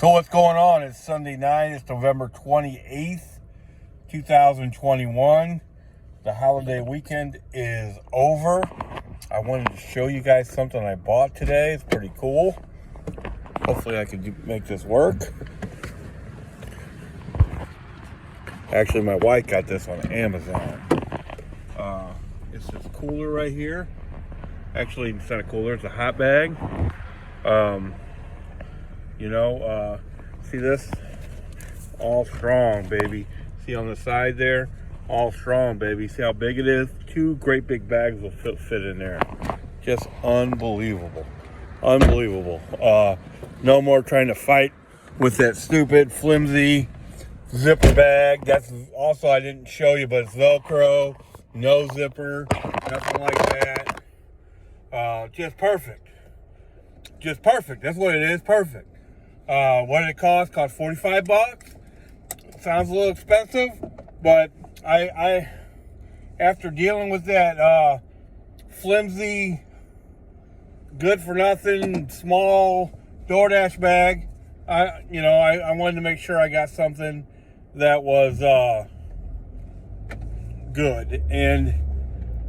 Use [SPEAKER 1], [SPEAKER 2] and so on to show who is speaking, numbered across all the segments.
[SPEAKER 1] So what's going on? It's Sunday night. It's November 28th, 2021. The holiday weekend is over. I wanted to show you guys something I bought today. It's pretty cool. Hopefully I can make this work. Actually, my wife got this on Amazon. It's this cooler right here. Actually, it's not a cooler. It's a hot bag. See this? All strong, baby. See on the side there? All strong, baby. See how big it is? 2 great big bags will fit in there. Just unbelievable. Unbelievable. No more trying to fight with that stupid, flimsy zipper bag. That's also, I didn't show you, but it's Velcro. No zipper. Nothing like that. Just perfect. Just perfect. That's what it is. Perfect. What did it cost? Cost $45. Sounds a little expensive, but I after dealing with that flimsy, good for nothing, small DoorDash bag, I wanted to make sure I got something that was good, and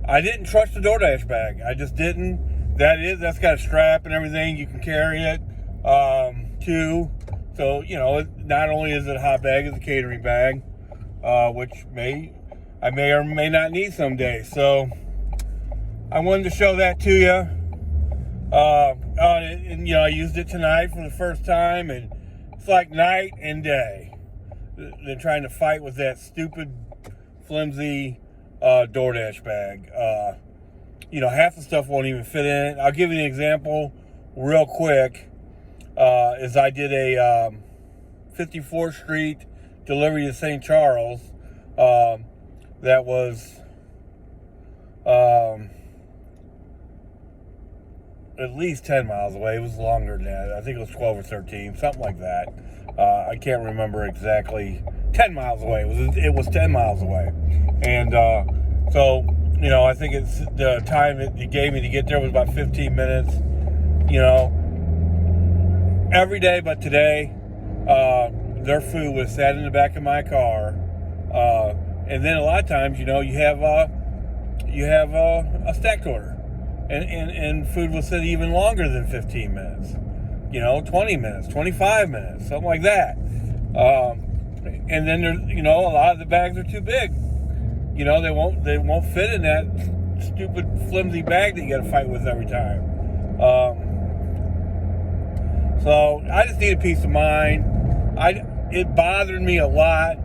[SPEAKER 1] I didn't trust the DoorDash bag. I just didn't. That's got a strap and everything. You can carry it too. So, not only is it a hot bag, it's a catering bag, which I may or may not need someday. So I wanted to show that to you. I used it tonight for the first time, and it's like night and day. They're trying to fight with that stupid, flimsy DoorDash bag. Half the stuff won't even fit in it. I'll give you an example real quick. Is I did a 54th Street delivery to St. Charles. That was at least 10 miles away. It was longer than that. I think it was 12 or 13, something like that. I can't remember exactly. 10 miles away. It was 10 miles away. And I think it's the time it gave me to get there was about 15 minutes. Every day but today, their food was sat in the back of my car. And then a lot of times, you have a stacked order. And food will sit even longer than 15 minutes. 20 minutes, 25 minutes, something like that. And then there's, a lot of the bags are too big. They won't fit in that stupid flimsy bag that you got to fight with every time. So I just need a peace of mind. It bothered me a lot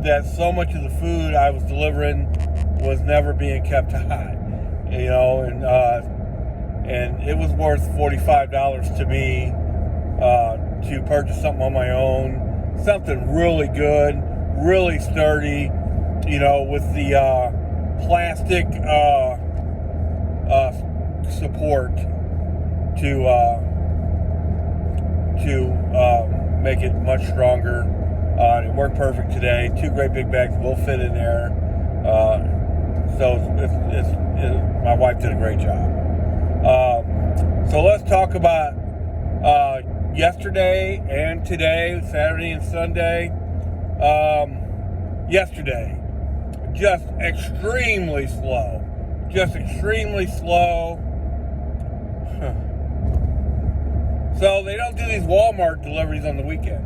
[SPEAKER 1] that so much of the food I was delivering was never being kept hot. And it was worth $45 to me to purchase something on my own, something really good, really sturdy, with the plastic support to make it much stronger. It worked perfect today. 2 great big bags will fit in there. So my wife did a great job. So let's talk about yesterday and today, Saturday and Sunday. Yesterday, just extremely slow. So they don't do these Walmart deliveries on the weekend.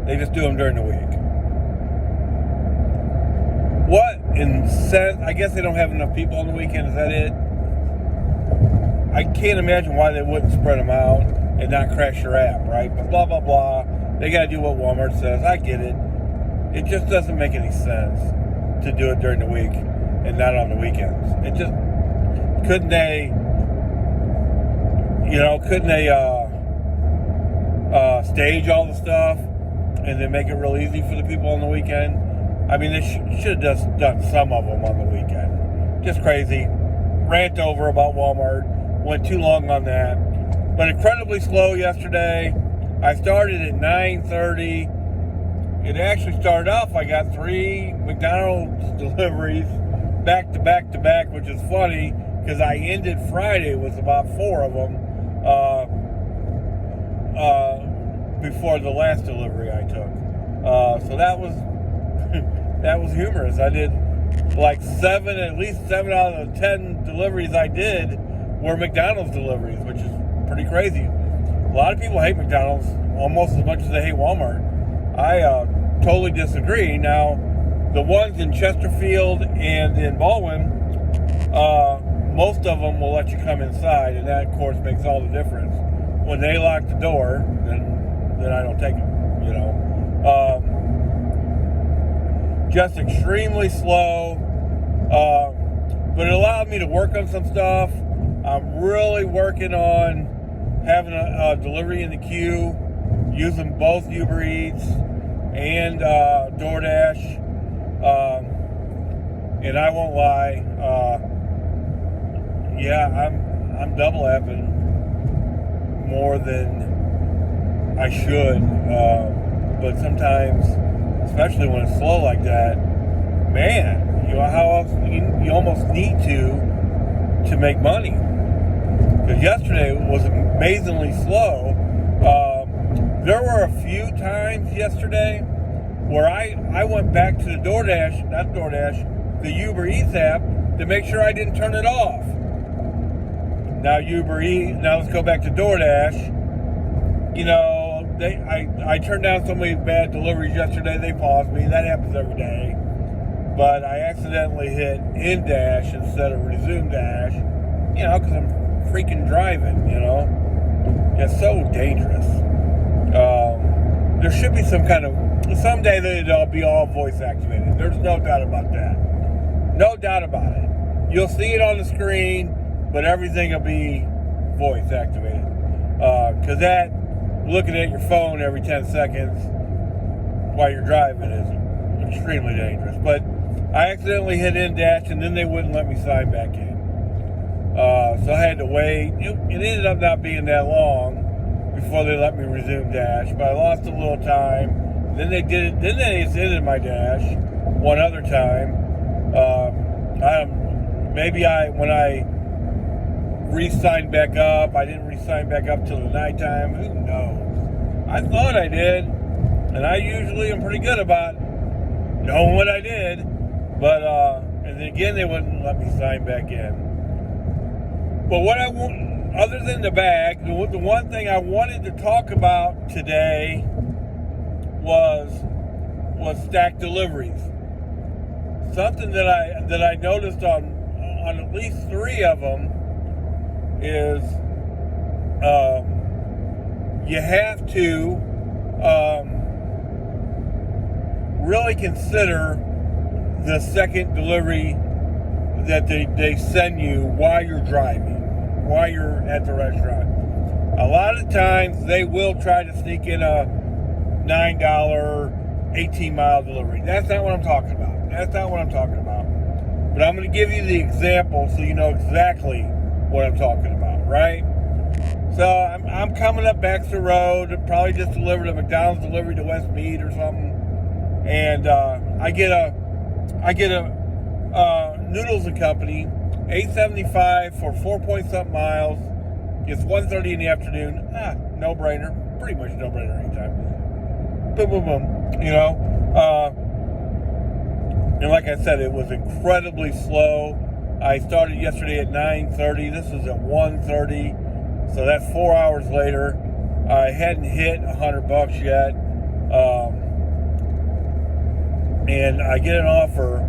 [SPEAKER 1] They just do them during the week. What in sense? I guess they don't have enough people on the weekend. Is that it? I can't imagine why they wouldn't spread them out and not crash your app, right? But blah, blah, blah. They got to do what Walmart says. I get it. It just doesn't make any sense to do it during the week and not on the weekends. It just, couldn't they stage all the stuff and then make it real easy for the people on the weekend? I mean, they should have just done some of them on the weekend. Just crazy. Rant over about Walmart. Went too long on that. But incredibly slow yesterday. I started at 9:30. It actually started off, I got 3 McDonald's deliveries back to back to back, which is funny because I ended Friday with about 4 of them. before the last delivery I took. So that was that was humorous. I did like at least 7 out of the 10 deliveries I did were McDonald's deliveries, which is pretty crazy. A lot of people hate McDonald's almost as much as they hate Walmart. I totally disagree. Now, the ones in Chesterfield and in Baldwin, most of them will let you come inside, and that, of course, makes all the difference. When they lock the door, then I don't take it, you know. Just extremely slow, but it allowed me to work on some stuff. I'm really working on having a delivery in the queue, using both Uber Eats and DoorDash, and I won't lie, I'm double apping more than I should, but sometimes, especially when it's slow like that, man, you know how else you almost need to make money. Because yesterday was amazingly slow. There were a few times yesterday where I went back to the the Uber Eats app to make sure I didn't turn it off. Now let's go back to DoorDash. You know, I turned down so many bad deliveries yesterday, they paused me. That happens every day. But I accidentally hit end dash instead of resume dash, you know, because I'm freaking driving, you know. It's so dangerous. There should be someday it'll be all voice activated. There's no doubt about that. No doubt about it. You'll see it on the screen, but everything will be voice activated. Because looking at your phone every 10 seconds while you're driving is extremely dangerous. But I accidentally hit end dash, and then they wouldn't let me sign back in. So I had to wait. It ended up not being that long before they let me resume dash, but I lost a little time. Then they extended my dash one other time. When I re-signed back up, I didn't re-sign back up till the nighttime. Who knows? I thought I did, and I usually am pretty good about knowing what I did. But and then again, they wouldn't let me sign back in. But what I want, other than the bag, the one thing I wanted to talk about today was stacked deliveries. Something that I noticed on at least 3 of them is you have to really consider the second delivery that they send you while you're driving, while you're at the restaurant. A lot of times they will try to sneak in a $9 18-mile delivery. That's not what I'm talking about. But I'm going to give you the example so you know exactly what I'm talking about, right? So I'm coming up Baxter Road, probably just delivered a McDonald's delivery to Westmead or something, and I get a Noodles and Company, $8.75 for 4-point-something miles. It's 1:30 in the afternoon. No brainer, pretty much no brainer anytime. Boom, boom, boom. You know, and like I said, it was incredibly slow. I started yesterday at 9:30. This is at 1:30. So that's 4 hours later. I hadn't hit $100 yet. And I get an offer,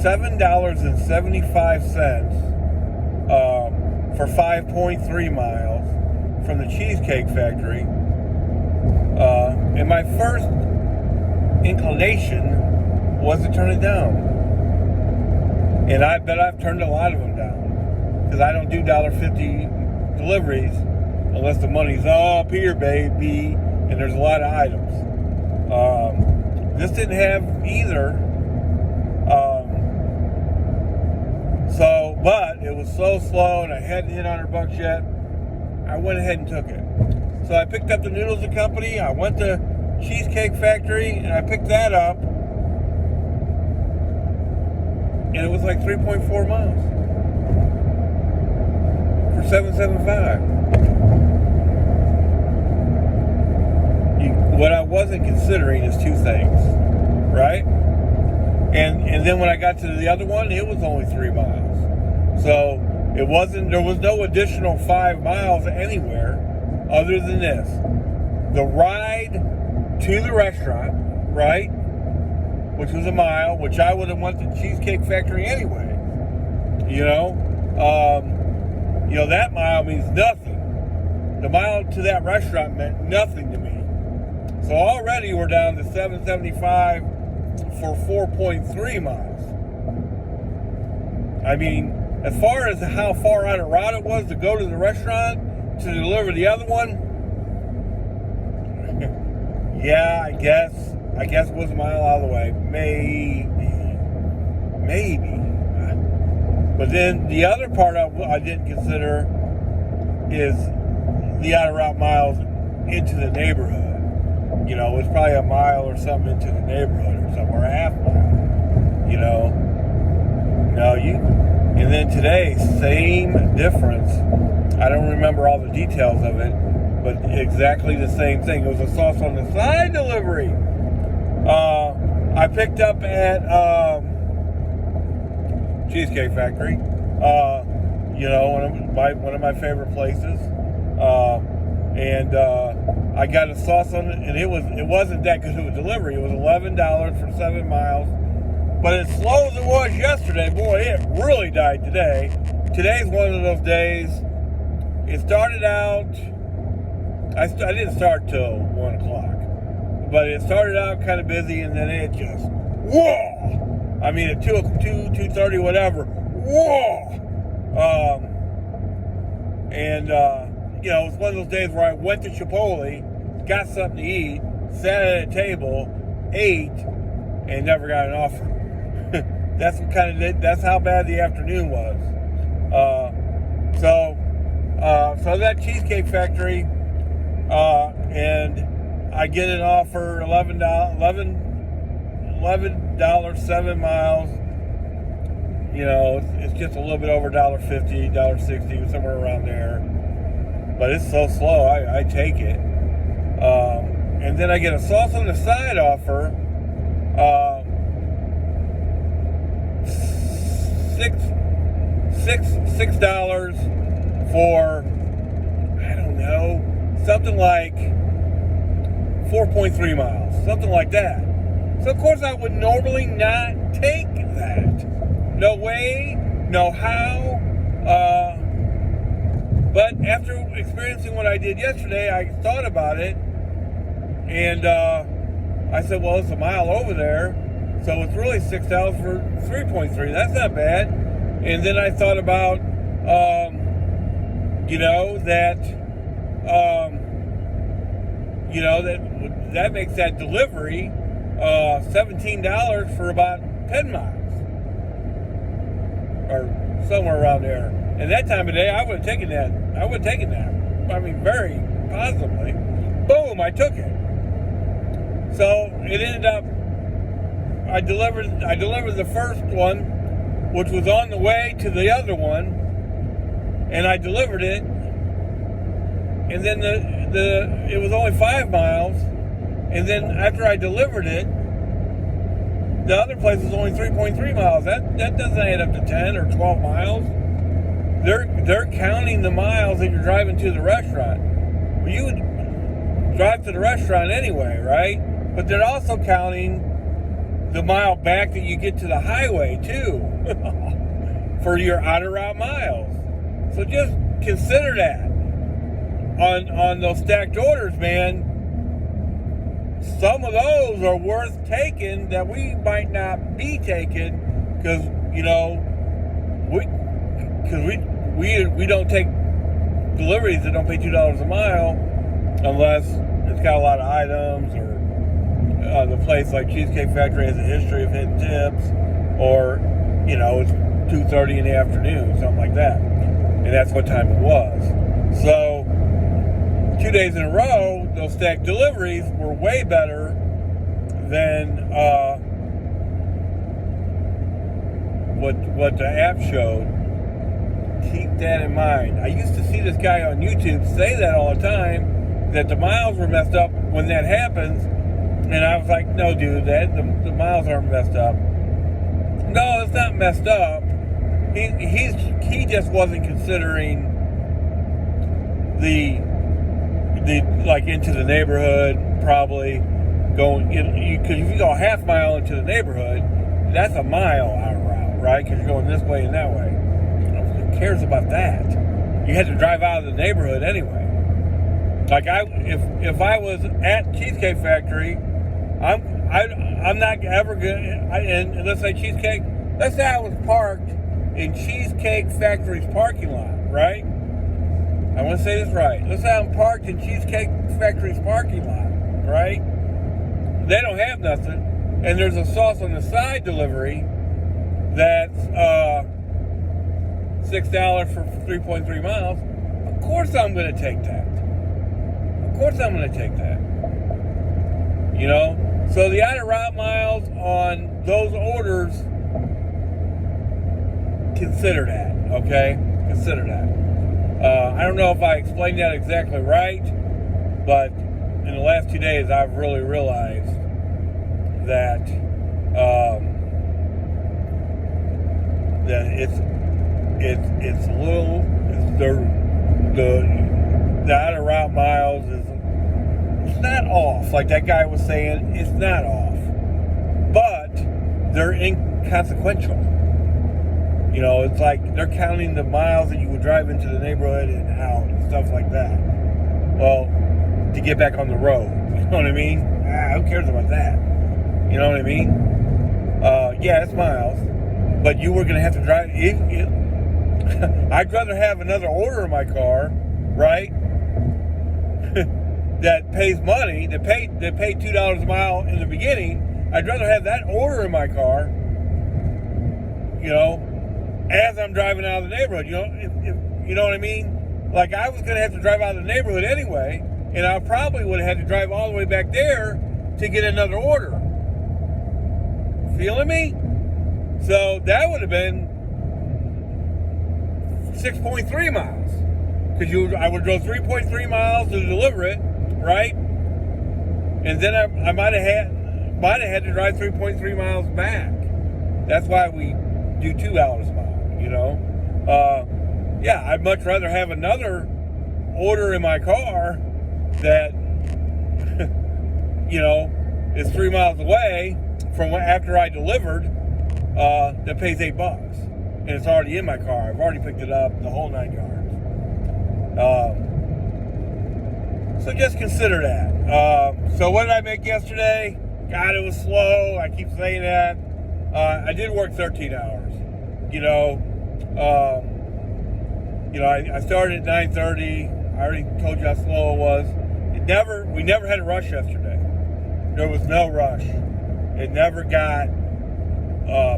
[SPEAKER 1] $7.75 for 5.3 miles from the Cheesecake Factory. And my first inclination was to turn it down. And I bet I've turned a lot of them down. Because I don't do $1.50 deliveries unless the money's up here, baby, and there's a lot of items. This didn't have either. But it was so slow and I hadn't hit $100 yet. I went ahead and took it. So I picked up the Noodles and Company. I went to Cheesecake Factory and I picked that up. And it was like 3.4 miles for $7.75. what I wasn't considering is two things, right? And then when I got to the other one, it was only 3 miles. So there was no additional 5 miles anywhere other than this. The ride to the restaurant, right? Which was a mile, which I would have went to Cheesecake Factory anyway. That mile means nothing. The mile to that restaurant meant nothing to me. So already we're down to $7.75 for 4.3 miles. I mean, as far as how far out of route it was to go to the restaurant to deliver the other one, yeah, I guess it was a mile out of the way. Maybe. But then the other part I didn't consider is the out of route miles into the neighborhood. It's probably a mile or something into the neighborhood or something, or a half mile. And then today, same difference. I don't remember all the details of it, but exactly the same thing. It was a sauce on the side delivery. I picked up at Cheesecake Factory. One of my favorite places. And I got a sauce on it, and it wasn't that good of a delivery. It was $11 for 7 miles. But as slow as it was yesterday, boy, it really died today. Today's one of those days. It started out, I didn't start till 1 o'clock, but it started out kind of busy, and then it just, whoa! I mean, at 2:30, whatever, whoa! It was one of those days where I went to Chipotle, got something to eat, sat at a table, ate, and never got an offer. That's how bad the afternoon was. So that Cheesecake Factory, and I get an offer, $11, 7 miles. It's just a little bit over $1.50, $1.60, somewhere around there. But it's so slow, I take it. And then I get a sauce on the side offer, $6 for, I don't know, something like 4.3 miles, something like that. So of course I would normally not take that. No way, no how. But after experiencing what I did yesterday, I thought about it, and I said, well, it's a mile over there, so it's really $6 for 3.3. That's not bad. And then I thought about, that makes that delivery $17 for about 10 miles, or somewhere around there. And that time of day, I would have taken that. I mean, very positively. Boom, I took it. So it ended up, I delivered the first one, which was on the way to the other one, and I delivered it. And then it was only 5 miles. And then after I delivered it, the other place was only 3.3 miles. That doesn't add up to 10 or 12 miles. They're counting the miles that you're driving to the restaurant. Well, you would drive to the restaurant anyway, right? But they're also counting the mile back that you get to the highway too for your out of route miles. So just consider that on those stacked orders, man. Some of those are worth taking that we might not be taking because we don't take deliveries that don't pay $2 a mile unless it's got a lot of items, or the place like Cheesecake Factory has a history of hidden tips, or it's 2:30 in the afternoon, something like that, and that's what time it was. So 2 days in a row, those stacked deliveries were way better than what the app showed. Keep that in mind. I used to see this guy on YouTube say that all the time, that the miles were messed up when that happens. And I was like, no, dude, the miles aren't messed up. No, it's not messed up. He just wasn't considering the like into the neighborhood, probably going, because if you go a half mile into the neighborhood, that's a mile out of route, right? Because you're going this way and that way. Who cares about that? You had to drive out of the neighborhood anyway. Like if I was at Cheesecake Factory, I'm not ever gonna. And let's say Cheesecake. Let's say I was parked in Cheesecake Factory's parking lot, right? I want to say this right. Let's say I'm parked in Cheesecake Factory's parking lot, right? They don't have nothing, and there's a sauce on the side delivery that's $6 for 3.3 miles. Of course I'm going to take that. Of course I'm going to take that. You know? So the out of route miles on those orders, consider that, okay? Consider that. I don't know if I explained that exactly right, but in the last 2 days I've really realized that that it's a little, the out of route miles is, it's not off like that guy was saying. It's not off, but they're inconsequential. You know, it's like they're counting the miles that you would drive into the neighborhood and out and stuff like that. Well, to get back on the road, you know what I mean? Who cares about that? You know what I mean? Yeah, it's miles, but you were going to have to drive. I'd rather have another order in my car, right? That pays money, that paid $2 a mile in the beginning. I'd rather have that order in my car, you know, as I'm driving out of the neighborhood. You know, if you know what I mean? Like, I was going to have to drive out of the neighborhood anyway, and I probably would have had to drive all the way back there to get another order. Feeling me? So that would have been 6.3 miles. Because I would drove 3.3 miles to deliver it, right? And then I might have had to drive 3.3 miles back. That's why we do $2 a mile, you know? Yeah, I'd much rather have another order in my car that, you know, is 3 miles away from after I delivered, that pays $8. And it's already in my car. I've already picked it up, the whole 9 yards. So just consider that. So what did I make yesterday? God, it was slow. I keep saying that. I did work 13 hours. You know, I started at 9:30. I already told you how slow it was. We never had a rush yesterday. There was no rush. It never got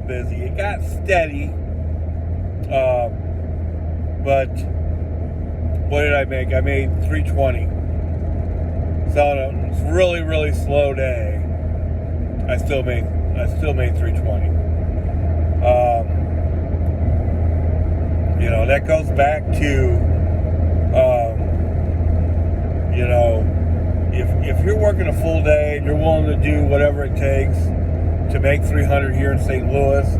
[SPEAKER 1] busy. It got steady. But what did I make? I made 320. So on a really, really slow day, I still made 320. You know, that goes back to, you know, if you're working a full day and you're willing to do whatever it takes to make 300 here in St. Louis,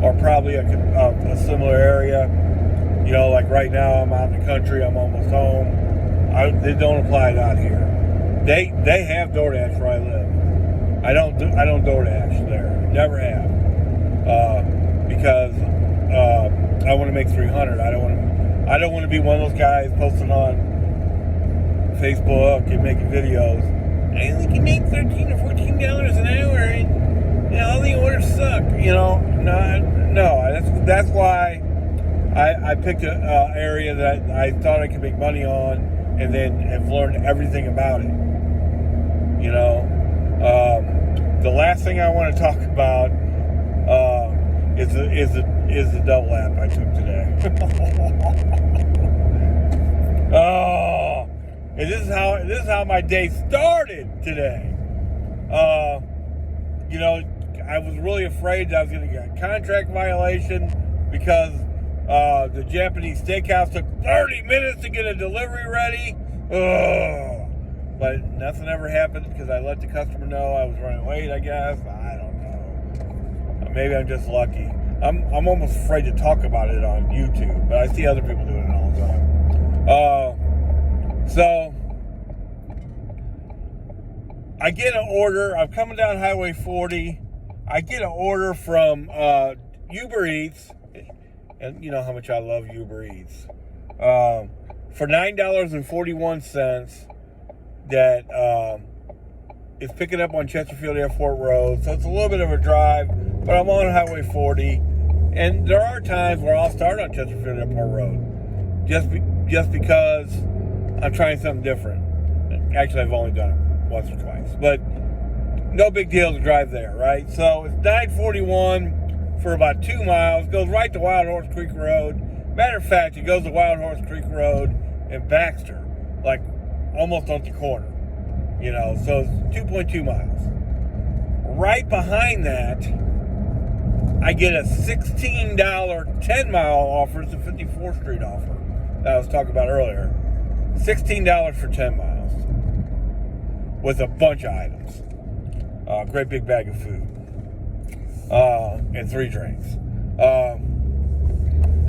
[SPEAKER 1] or probably a similar area, you know, like right now I'm out in the country, I'm almost home. They don't apply down here. They have DoorDash where I live. I don't DoorDash there. Never have. Because I want to make 300. I don't want to be one of those guys posting on Facebook and making videos. I only can make $13 or $14 an hour, and you know, all the orders suck. You know, no. That's why I picked an area that I thought I could make money on, and then have learned everything about it. You know, the last thing I want to talk about is the double app I took today. Oh, and this is how my day started today. You know, I was really afraid that I was going to get a contract violation because the Japanese steakhouse took 30 minutes to get a delivery ready. Oh, but nothing ever happened because I let the customer know I was running late, I guess. I don't know. Maybe I'm just lucky. I'm almost afraid to talk about it on YouTube, but I see other people doing it all the time. So I get an order. I'm coming down Highway 40. I get an order from Uber Eats, and you know how much I love Uber Eats, for $9.41 that is picking up on Chesterfield Airport Road. So it's a little bit of a drive, but I'm on Highway 40, and there are times where I'll start on Chesterfield Airport Road just because I'm trying something different. Actually, I've only done it once or twice, but no big deal to drive there, right? So it's 9:41 for about 2 miles, goes right to Wild Horse Creek Road. Matter of fact, it goes to Wild Horse Creek Road and Baxter, like almost on the corner, you know, so it's 2.2 miles. Right behind that, I get a $16 10-mile offer. It's a 54th Street offer that I was talking about earlier. $16 for 10 miles with a bunch of items. Great big bag of food. And 3 drinks.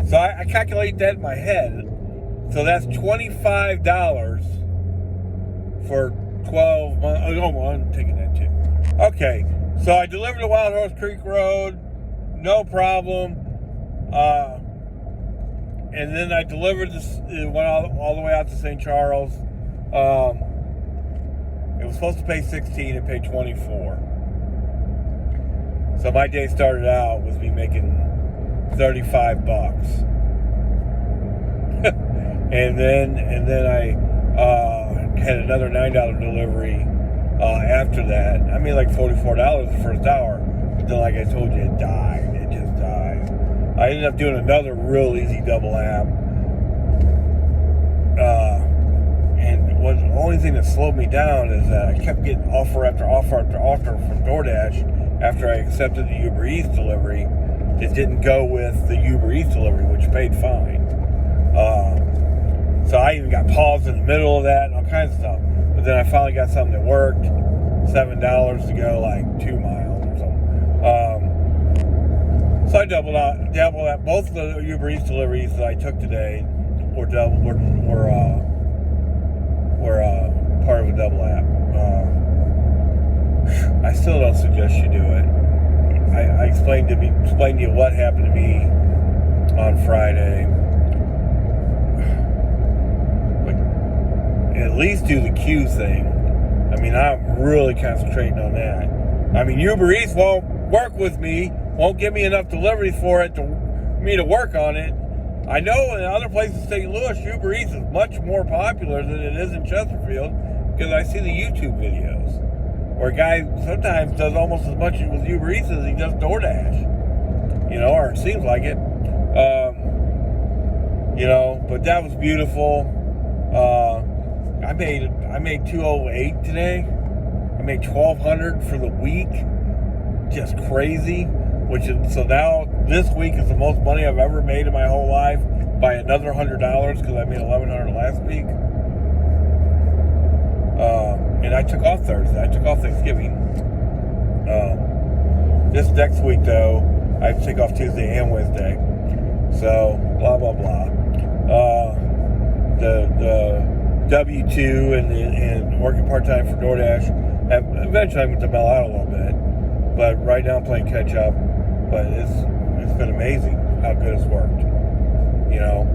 [SPEAKER 1] So I calculate that in my head. So that's $25 for 12 months. Oh, no, I'm taking that too. Okay, so I delivered to Wild Horse Creek Road, no problem. And then I delivered this, it went all the way out to St. Charles. It was supposed to pay $16, it paid $24. So my day started out with me making $35. and then I had another $9 delivery after that. I made like $44 the first hour. But then, like I told you, it died. It just died. I ended up doing another real easy double app. And the only thing that slowed me down is that I kept getting offer after offer after offer from DoorDash after I accepted the Uber Eats delivery. It didn't go with the Uber Eats delivery, which paid fine. So I even got paused in the middle of that and all kinds of stuff. But then I finally got something that worked. $7 to go like 2 miles or something. So I doubled out. Both the Uber Eats deliveries that I took today were part of a double app. I still don't suggest you do it. I explained to you what happened to me on Friday. But at least do the queue thing. I mean, I'm really concentrating on that. I mean, Uber Eats won't work with me, won't give me enough deliveries for me to work on it. I know in other places in St. Louis, Uber Eats is much more popular than it is in Chesterfield because I see the YouTube videos where a guy sometimes does almost as much with Uber Eats as he does DoorDash. You know, or it seems like it. You know, but that was beautiful. I made 208 today. I made 1,200 for the week. Just crazy. So now this week is the most money I've ever made in my whole life by another $100 because I made $1,100 last week. And I took off Thursday. I took off Thanksgiving. This next week though, I take off Tuesday and Wednesday. So blah blah blah. The W-2 and working part-time for DoorDash eventually I'm going to melt out a little bit, but right now I'm playing catch up. But it's been amazing how good it's worked. You know,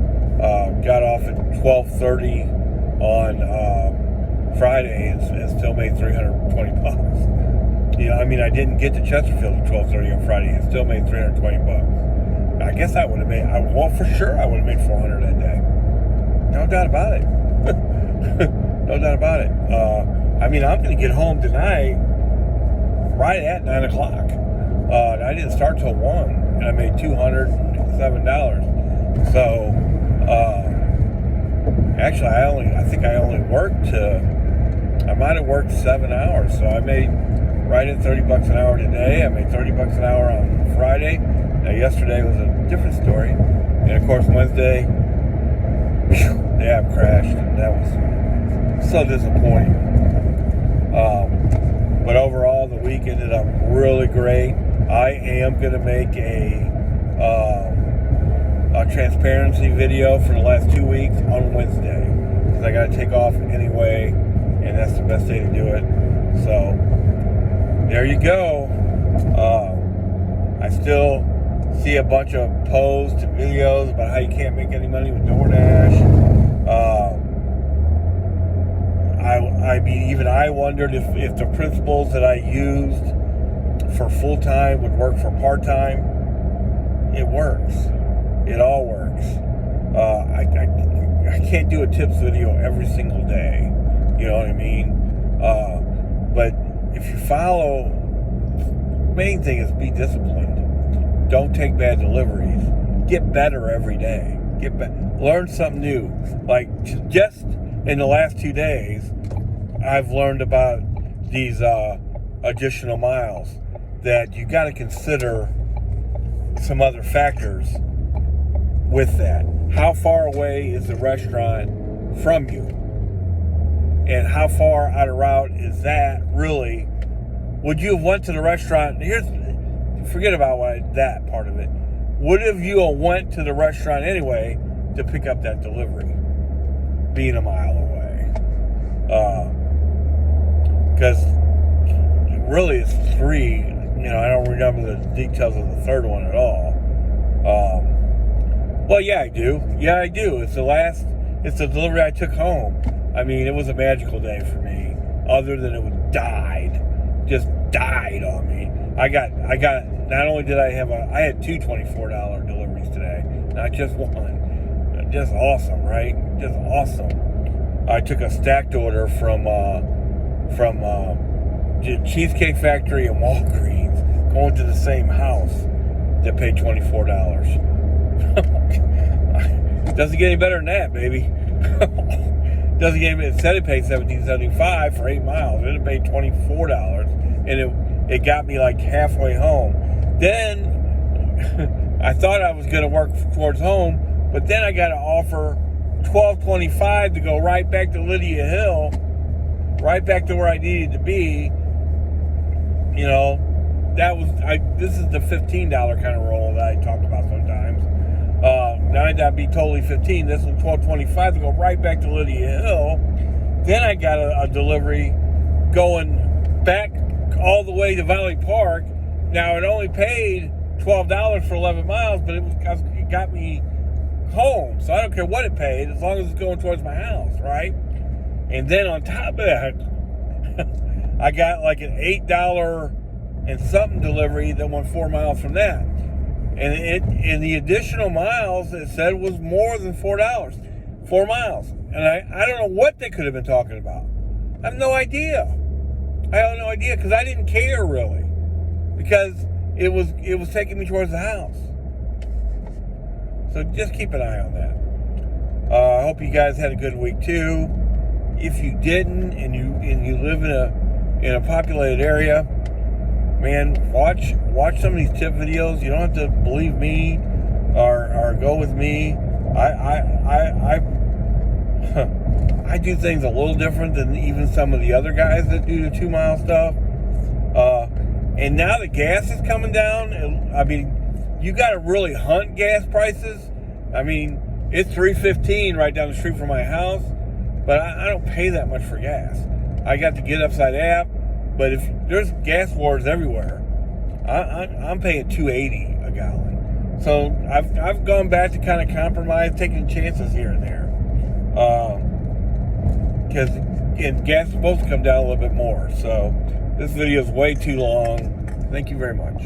[SPEAKER 1] got off at 12:30 on Friday and still made $320. You know, I mean, I didn't get to Chesterfield at 12:30 on Friday and still made $320. I guess I would have made. For sure I would have made $400 that day. No doubt about it. No doubt about it. I mean, I'm going to get home tonight right at 9 o'clock. I didn't start till 1, and I made $207. So, actually, I think I only worked. I might have worked 7 hours. So I made right at $30 an hour today. I made $30 an hour on Friday. Now, yesterday was a different story, and of course, Wednesday, the app crashed, and that was so disappointing. But overall, the week ended up really great. I am going to make a transparency video for the last 2 weeks on Wednesday, because I got to take off anyway, and that's the best day to do it. So there you go. I still see a bunch of posts and videos about how you can't make any money with DoorDash. Even I wondered if the principles that I used for full-time would work for part-time. It works. It all works. I can't do a tips video every single day. You know what I mean? But if you follow, main thing is be disciplined. Don't take bad deliveries. Get better every day. Learn something new. Like just in the last 2 days, I've learned about these additional miles, that you got to consider some other factors with that. How far away is the restaurant from you? And how far out of route is that really? Would you have went to the restaurant? Forget about that part of it. Would have you went to the restaurant anyway to pick up that delivery, being a mile away? Because really it's 3. I don't remember the details of the third one at all. Well, yeah, I do. It's the delivery I took home. I mean, it was a magical day for me, other than it just died on me. I got, not only did I had 2 $24 deliveries today, not just one. Just awesome, right? Just awesome. I took a stacked order from Cheesecake Factory and Walgreens, going to the same house, that paid $24. Doesn't get any better than that, baby. Doesn't get any. It said it paid $17.75 for 8 miles. It paid $24, and it got me like halfway home. Then I thought I was going to work towards home, but then I got an offer $12.25 to go right back to Lydia Hill, right back to where I needed to be. This is the $15 kind of roll that I talked about sometimes. Now that'd be totally 15. This was $12.25 to go right back to Lydia Hill. Then I got a delivery going back all the way to Valley Park. Now it only paid $12 for 11 miles, but it got me home. So I don't care what it paid, as long as it's going towards my house, right? And then on top of that, I got like an $8 and something delivery that went 4 miles from that. And the additional miles, it said, was more than $4. 4 miles. And I don't know what they could have been talking about. I have no idea. Because I didn't care really. Because it was taking me towards the house. So just keep an eye on that. I hope you guys had a good week too. If you didn't, and you live in a populated area, man, watch some of these tip videos. You don't have to believe me or go with me. I do things a little different than even some of the other guys that do the 2 mile stuff. And now the gas is coming down. I mean, you got to really hunt gas prices. I mean, it's $3.15 right down the street from my house, but I don't pay that much for gas. I got the Get Upside app, but if there's gas wars everywhere, I'm paying $2.80 a gallon. So I've gone back to kind of compromise, taking chances here and there, because gas is supposed to come down a little bit more. So this video is way too long. Thank you very much.